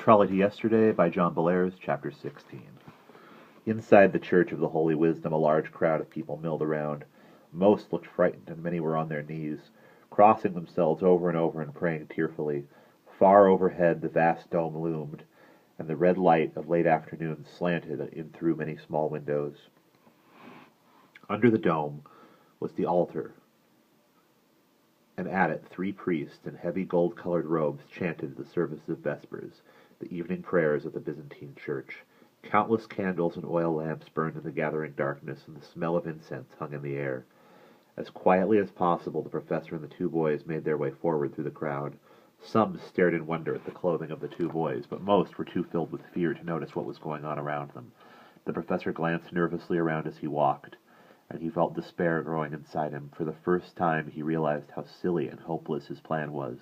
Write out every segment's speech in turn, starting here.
Trolley to Yesterday by John Bellairs, Chapter 16. Inside the Church of the Holy Wisdom, a large crowd of people milled around. Most looked frightened, and many were on their knees, crossing themselves over and over and praying tearfully. Far overhead the vast dome loomed, and the red light of late afternoon slanted in through many small windows. Under the dome was the altar, and at it 3 priests in heavy gold-colored robes chanted the service of Vespers, the evening prayers of the Byzantine Church. Countless candles and oil lamps burned in the gathering darkness, and the smell of incense hung in the air. As quietly as possible, the professor and the 2 boys made their way forward through the crowd. Some stared in wonder at the clothing of the 2 boys, but most were too filled with fear to notice what was going on around them. The professor glanced nervously around as he walked, and he felt despair growing inside him. For the first time he realized how silly and hopeless his plan was.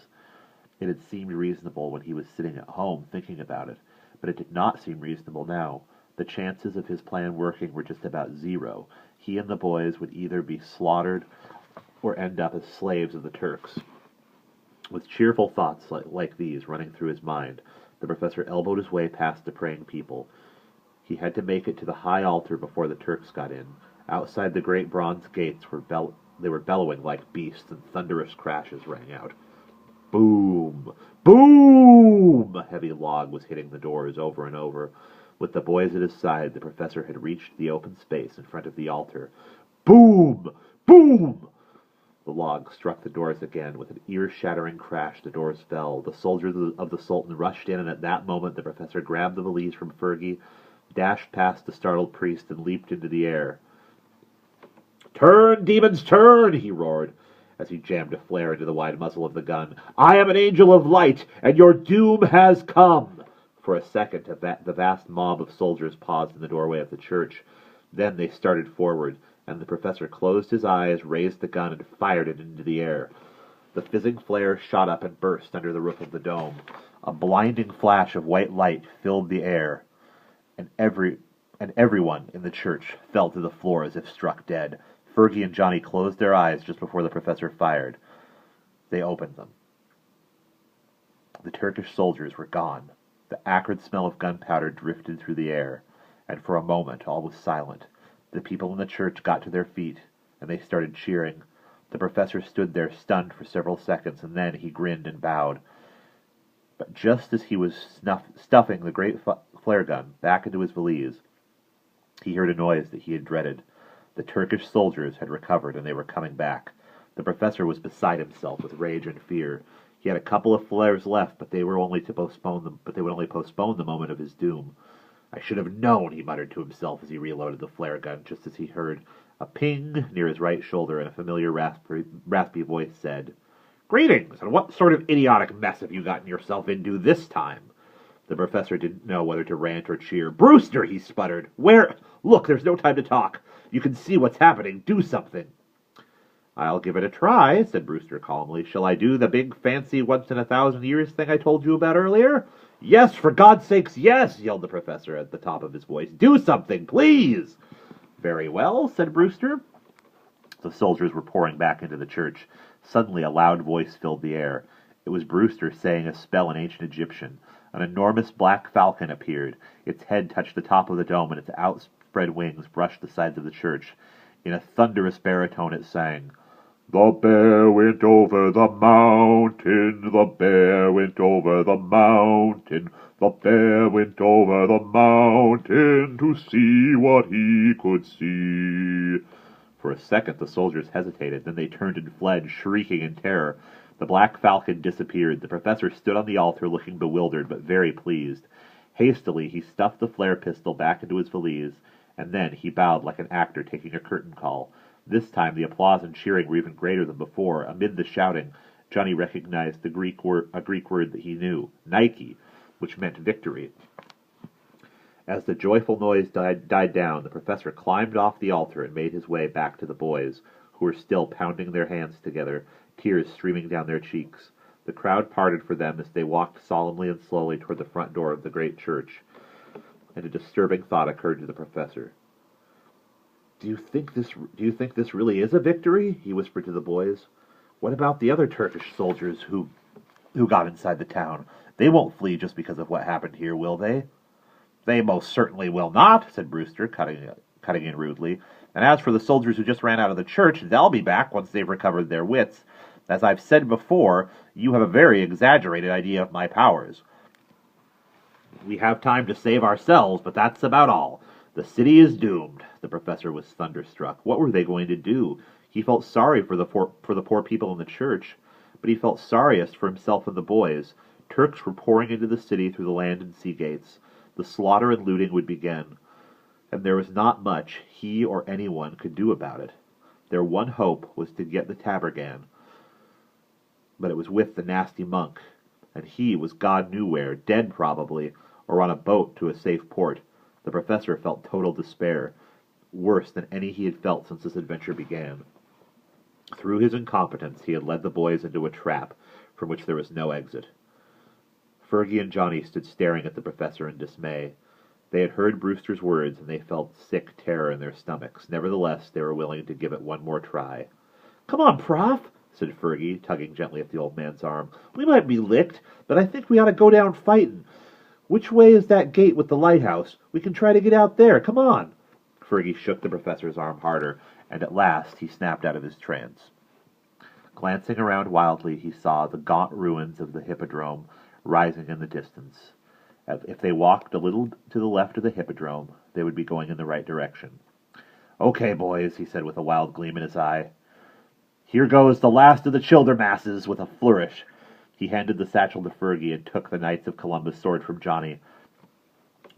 It had seemed reasonable when he was sitting at home thinking about it, but it did not seem reasonable now. The chances of his plan working were just about 0. He and the boys would either be slaughtered or end up as slaves of the Turks. With cheerful thoughts like these running through his mind, the professor elbowed his way past the praying people. He had to make it to the high altar before the Turks got in. Outside the great bronze gates they were bellowing like beasts, and thunderous crashes rang out. Boom! Boom! A heavy log was hitting the doors over and over. With the boys at his side, the professor had reached the open space in front of the altar. Boom! Boom! The log struck the doors again. With an ear-shattering crash, the doors fell. The soldiers of the Sultan rushed in, and at that moment the professor grabbed the valise from Fergie, dashed past the startled priest, and leaped into the air. "Turn, demons, turn!" he roared, as he jammed a flare into the wide muzzle of the gun. "I am an angel of light, and your doom has come!" For a second, the vast mob of soldiers paused in the doorway of the church. Then they started forward, and the professor closed his eyes, raised the gun, and fired it into the air. The fizzing flare shot up and burst under the roof of the dome. A blinding flash of white light filled the air, and everyone in the church fell to the floor as if struck dead. Fergie and Johnny closed their eyes just before the professor fired. They opened them. The Turkish soldiers were gone. The acrid smell of gunpowder drifted through the air, and for a moment all was silent. The people in the church got to their feet, and they started cheering. The professor stood there stunned for several seconds, and then he grinned and bowed. But just as he was stuffing the great flare gun back into his valise, he heard a noise that he had dreaded. The Turkish soldiers had recovered, and they were coming back. The professor was beside himself with rage and fear. He had a couple of flares left, but they would only postpone the moment of his doom. "I should have known," he muttered to himself as he reloaded the flare gun, just as he heard a ping near his right shoulder, and a familiar raspy voice said, "Greetings, and what sort of idiotic mess have you gotten yourself into this time?" The professor didn't know whether to rant or cheer. "Brewster," he sputtered. "Where? Look, there's no time to talk. You can see what's happening. Do something." "I'll give it a try," said Brewster calmly. "Shall I do the big, fancy, once-in-a-thousand-years thing I told you about earlier?" "Yes, for God's sakes, yes!" yelled the professor at the top of his voice. "Do something, please!" "Very well," said Brewster. The soldiers were pouring back into the church. Suddenly a loud voice filled the air. It was Brewster saying a spell in ancient Egyptian. An enormous black falcon appeared. Its head touched the top of the dome, and its outspread wings brushed the sides of the church. In a thunderous baritone it sang, "The bear went over the mountain, the bear went over the mountain, the bear went over the mountain to see what he could see." For a second the soldiers hesitated, then they turned and fled, shrieking in terror. The black falcon disappeared. The professor stood on the altar looking bewildered but very pleased. Hastily he stuffed the flare pistol back into his valise, and then he bowed like an actor taking a curtain call. This time the applause and cheering were even greater than before. Amid the shouting, Johnny recognized a Greek word that he knew, Nike, which meant victory. As the joyful noise died down, the professor climbed off the altar and made his way back to the boys, who were still pounding their hands together, tears streaming down their cheeks. The crowd parted for them as they walked solemnly and slowly toward the front door of the great church, and a disturbing thought occurred to the professor. Do you think this really is a victory?" he whispered to the boys. "What about the other Turkish soldiers who got inside the town? They won't flee just because of what happened here, will they?" "They most certainly will not," said Brewster, cutting in rudely. "And as for the soldiers who just ran out of the church, they'll be back once they've recovered their wits. As I've said before, you have a very exaggerated idea of my powers. We have time to save ourselves, but that's about all. The city is doomed." The professor was thunderstruck. What were they going to do? He felt sorry for the poor people in the church, but he felt sorriest for himself and the boys. Turks were pouring into the city through the land and sea gates. The slaughter and looting would begin, and there was not much he or anyone could do about it. Their one hope was to get the Tabergan, but it was with the nasty monk, and he was God knew where, dead probably, or on a boat to a safe port. The professor felt total despair, worse than any he had felt since this adventure began. Through his incompetence, he had led the boys into a trap from which there was no exit. Fergie and Johnny stood staring at the professor in dismay. They had heard Brewster's words, and they felt sick terror in their stomachs. Nevertheless, they were willing to give it one more try. "Come on, Prof," said Fergie, tugging gently at the old man's arm. "We might be licked, but I think we ought to go down fightin'. Which way is that gate with the lighthouse? We can try to get out there. Come on." Fergie shook the professor's arm harder, and at last he snapped out of his trance. Glancing around wildly, he saw the gaunt ruins of the hippodrome rising in the distance. If they walked a little to the left of the hippodrome, they would be going in the right direction. "Okay, boys," he said with a wild gleam in his eye. "Here goes the last of the Childermasses," with a flourish. He handed the satchel to Fergie and took the Knights of Columbus sword from Johnny.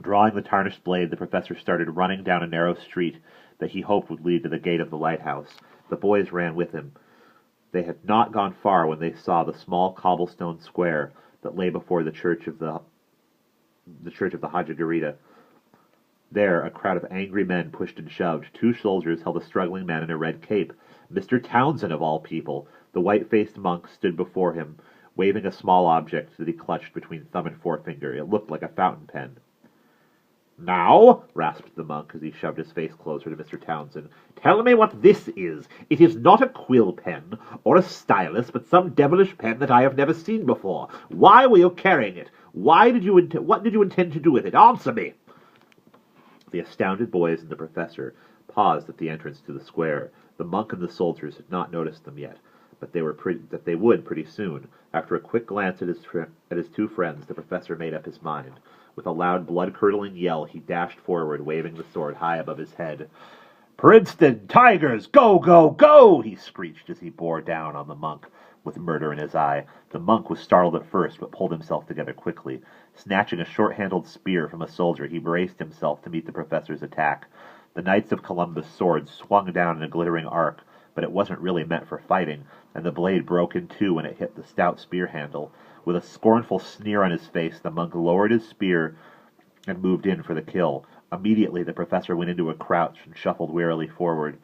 Drawing the tarnished blade, the professor started running down a narrow street that he hoped would lead to the gate of the lighthouse. The boys ran with him. They had not gone far when they saw the small cobblestone square that lay before the church of the Hajagarita. There, a crowd of angry men pushed and shoved. Two soldiers held a struggling man in a red cape. Mr. Townsend, of all people! The white-faced monk stood before him, waving a small object that he clutched between thumb and forefinger. It looked like a fountain pen. "Now," rasped the monk as he shoved his face closer to Mr. Townsend, "tell me what this is. It is not a quill pen or a stylus, but some devilish pen that I have never seen before. Why were you carrying it? What did you intend to do with it? Answer me." The astounded boys and the professor paused at the entrance to the square. The monk and the soldiers had not noticed them yet, but they would pretty soon. After a quick glance at his two friends, the professor made up his mind. With a loud, blood-curdling yell, he dashed forward, waving the sword high above his head. "Princeton Tigers, go, go, go!" he screeched as he bore down on the monk with murder in his eye. The monk was startled at first, but pulled himself together quickly. Snatching a short-handled spear from a soldier, he braced himself to meet the professor's attack. The Knights of Columbus' swords swung down in a glittering arc, but it wasn't really meant for fighting, and the blade broke in two when it hit the stout spear handle. With a scornful sneer on his face, the monk lowered his spear and moved in for the kill. Immediately, the professor went into a crouch and shuffled wearily forward.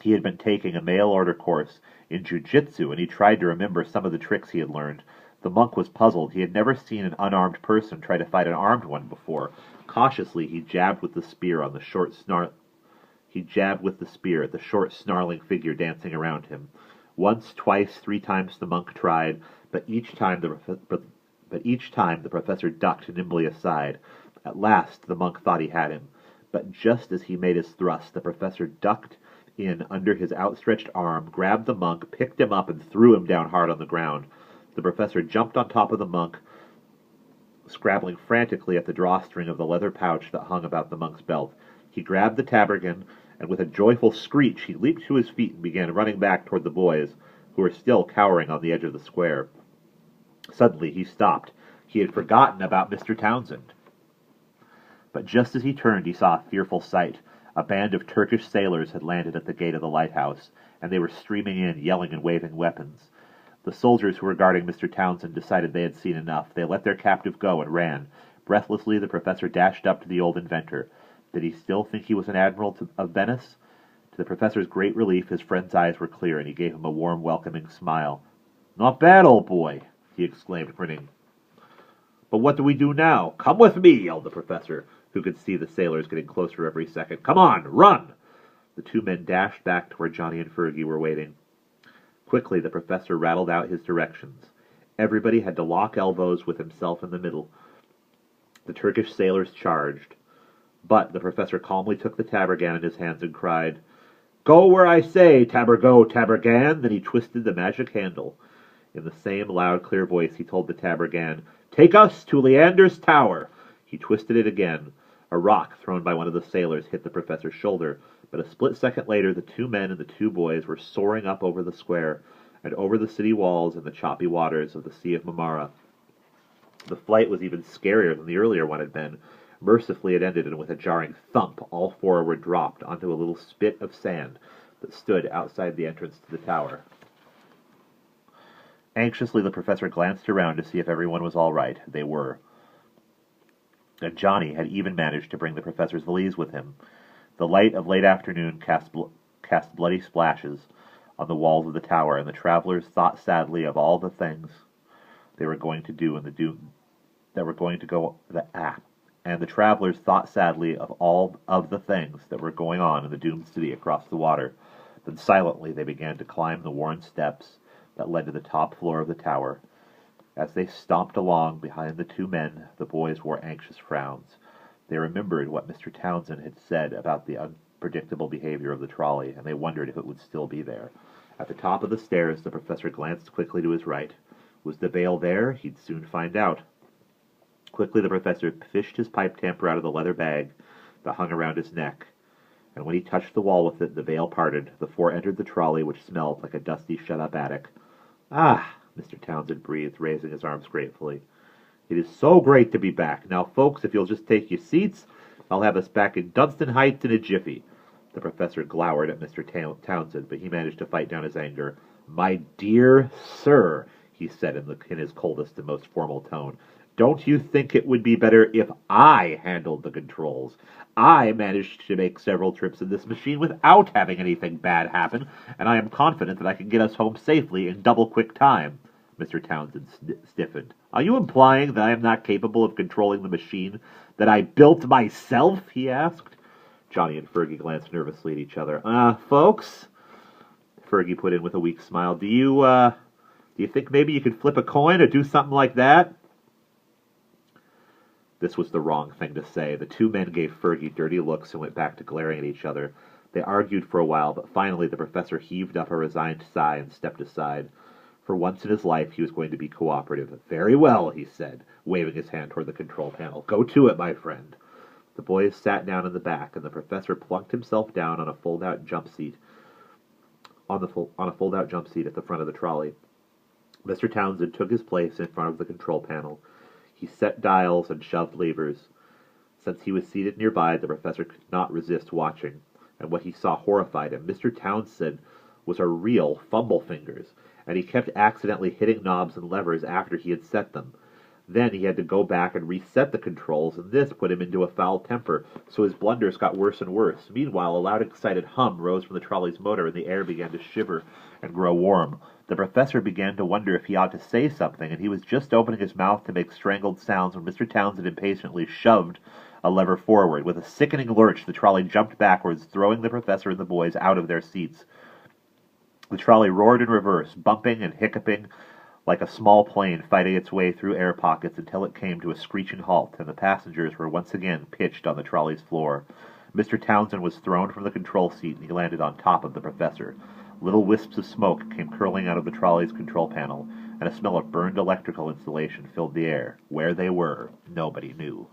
He had been taking a mail-order course in jiu-jitsu, and he tried to remember some of the tricks he had learned. The monk was puzzled. He had never seen an unarmed person try to fight an armed one before. Cautiously, he jabbed with the spear at the short, snarling figure dancing around him. Once, twice, 3 times the monk tried, but each time the professor ducked nimbly aside. At last, the monk thought he had him, but just as he made his thrust, the professor ducked in under his outstretched arm, grabbed the monk, picked him up, and threw him down hard on the ground. The professor jumped on top of the monk, scrabbling frantically at the drawstring of the leather pouch that hung about the monk's belt. He grabbed the tabergan, and with a joyful screech, he leaped to his feet and began running back toward the boys, who were still cowering on the edge of the square. Suddenly he stopped. He had forgotten about Mr. Townsend. But just as he turned, he saw a fearful sight. A band of Turkish sailors had landed at the gate of the lighthouse, and they were streaming in, yelling and waving weapons. The soldiers who were guarding Mr. Townsend decided they had seen enough. They let their captive go and ran. Breathlessly, the professor dashed up to the old inventor. Did he still think he was an admiral of Venice? To the professor's great relief, his friend's eyes were clear, and he gave him a warm, welcoming smile. "Not bad, old boy," he exclaimed, grinning. "But what do we do now?" "Come with me," yelled the professor, who could see the sailors getting closer every second. "Come on, run!" The two men dashed back to where Johnny and Fergie were waiting. Quickly, the professor rattled out his directions. Everybody had to lock elbows with himself in the middle. The Turkish sailors charged. But the professor calmly took the tabergan in his hands and cried, "Go where I say, tabergan!" Then he twisted the magic handle. In the same loud, clear voice, he told the tabergan, "Take us to Leander's tower!" He twisted it again. A rock thrown by one of the sailors hit the professor's shoulder, but a split second later the two men and the two boys were soaring up over the square, and over the city walls and the choppy waters of the Sea of Marmara. The flight was even scarier than the earlier one had been. Mercifully it ended, and with a jarring thump, all four were dropped onto a little spit of sand that stood outside the entrance to the tower. Anxiously, the professor glanced around to see if everyone was all right. They were. And Johnny had even managed to bring the professor's valise with him. The light of late afternoon cast bloody splashes on the walls of the tower, and the travelers thought sadly of all the things they were going to do in the doom that were going to go and the travelers thought sadly of all of the things that were going on in the doomed city across the water. Then silently they began to climb the worn steps that led to the top floor of the tower. As they stomped along behind the two men, the boys wore anxious frowns. They remembered what Mr. Townsend had said about the unpredictable behavior of the trolley, and they wondered if it would still be there. At the top of the stairs, the professor glanced quickly to his right. Was the veil there? He'd soon find out. Quickly the professor fished his pipe tamper out of the leather bag that hung around his neck, and when he touched the wall with it, the veil parted. The four entered the trolley, which smelled like a dusty, shut-up attic. "Ah!" Mr. Townsend breathed, raising his arms gratefully. "It is so great to be back. Now, folks, if you'll just take your seats, I'll have us back in Dunstan Heights in a jiffy." The professor glowered at Mr. Townsend, but he managed to fight down his anger. "My dear sir," he said in his coldest and most formal tone, "don't you think it would be better if I handled the controls? I managed to make several trips in this machine without having anything bad happen, and I am confident that I can get us home safely in double-quick time." Mr. Townsend stiffened. "Are you implying that I am not capable of controlling the machine that I built myself?" he asked. Johnny and Fergie glanced nervously at each other. Folks," Fergie put in with a weak smile, do you think maybe you could flip a coin or do something like that?" This was the wrong thing to say. The two men gave Fergie dirty looks and went back to glaring at each other. They argued for a while, but finally the professor heaved up a resigned sigh and stepped aside. For once in his life, he was going to be cooperative. "Very well," he said, waving his hand toward the control panel. "Go to it, my friend." The boys sat down in the back, and the professor plunked himself down on a fold-out jump seat at the front of the trolley. Mr. Townsend took his place in front of the control panel. He set dials and shoved levers. Since he was seated nearby, the professor could not resist watching, and what he saw horrified him. Mr. Townsend was a real fumble-fingers, and he kept accidentally hitting knobs and levers after he had set them. Then he had to go back and reset the controls, and this put him into a foul temper, so his blunders got worse and worse. Meanwhile, a loud, excited hum rose from the trolley's motor, and the air began to shiver and grow warm. The professor began to wonder if he ought to say something, and he was just opening his mouth to make strangled sounds when Mr. Townsend impatiently shoved a lever forward. With a sickening lurch, the trolley jumped backwards, throwing the professor and the boys out of their seats. The trolley roared in reverse, bumping and hiccuping like a small plane fighting its way through air pockets until it came to a screeching halt, and the passengers were once again pitched on the trolley's floor. Mr. Townsend was thrown from the control seat, and he landed on top of the professor. Little wisps of smoke came curling out of the trolley's control panel, and a smell of burned electrical insulation filled the air. Where they were, nobody knew.